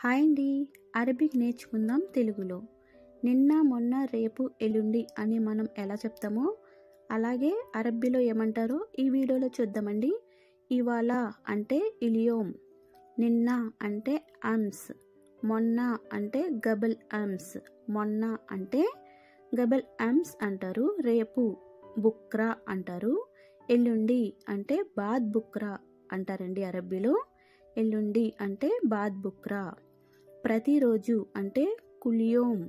Hi అండి. Arabic నేర్చుకుందాం తెలుగులో. నిన్న, మొన్న, రేపు, ఎల్లుండి అని మనం ఎలా చెప్తామో అలాగే అరబ్బీలో ఏమంటారో ఈ వీడియోలో చూద్దామండి. ఇవాళ అంటే ఇలియోమ్, నిన్న అంటే అమ్స్, మొన్న అంటే గబల్ అమ్స్, మొన్న అంటే గబల్ అమ్స్ అంటారు. రేపు బుక్రా అంటారు. ఎల్లుండి అంటే బాద్ బుక్రా అంటారండి అరబ్బీలో. ఎల్లుండి అంటే బాద్ బుక్రా. ప్రతిరోజు అంటే కులియోమ్,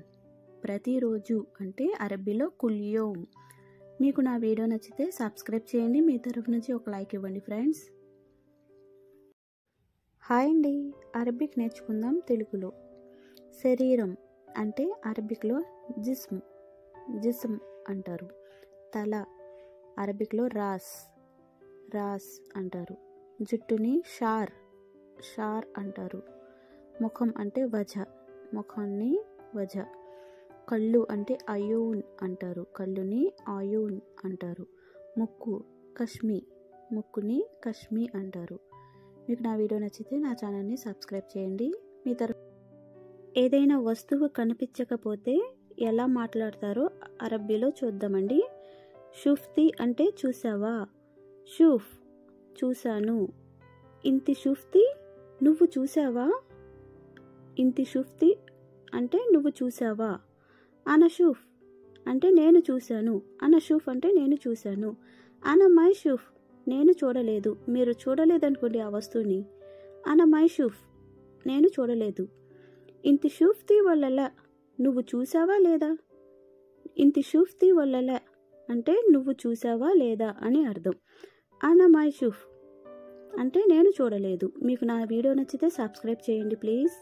ప్రతిరోజు అంటే అరబ్బీలో కులియోమ్. మీకు నా వీడియో నచ్చితే సబ్స్క్రైబ్ చేయండి. మీ తరఫు నుంచి ఒక లైక్ ఇవ్వండి ఫ్రెండ్స్. హాయ్ అండి. అరబిక్ నేర్చుకుందాం తెలుగులో. శరీరం అంటే అరబిక్లో జిస్మ్, జిస్మ్ అంటారు. తల అరబిక్లో రాస్, రాస్ అంటారు. జుట్టుని షార్, షార్ అంటారు. ముఖం అంటే వజ, ముఖాన్ని వజ. కళ్ళు అంటే అయూన్ అంటారు. కళ్ళుని ఆయూన్ అంటారు. ముక్కు కష్మి, ముక్కుని కష్మి అంటారు. మీకు నా వీడియో నచ్చితే నా ఛానల్ని సబ్స్క్రైబ్ చేయండి. మీ తరఫు ఏదైనా వస్తువు కనిపించకపోతే ఎలా మాట్లాడతారో అరబ్బీలో చూద్దామండి. షుఫ్తి అంటే చూసావా, షూఫ్ చూశాను. ఇంతి షుఫ్తి నువ్వు చూసావా, ఇంతి షుఫ్తి అంటే నువ్వు చూసావా. అనషూఫ్ అంటే నేను చూశాను. అనషూఫ్ అంటే నేను చూశాను. అన మైషూఫ్ నేను చూడలేదు. మీరు చూడలేదనుకోండి ఆ వస్తువుని. అన మైషూఫ్ నేను చూడలేదు. ఇంతి షూఫ్తి వల్లల నువ్వు చూసావా లేదా. ఇంతి షూఫ్తి వల్లల అంటే నువ్వు చూసావా లేదా అని అర్థం. అన మైషూఫ్ అంటే నేను చూడలేదు. మీకు నా వీడియో నచ్చితే సబ్స్క్రైబ్ చేయండి ప్లీజ్.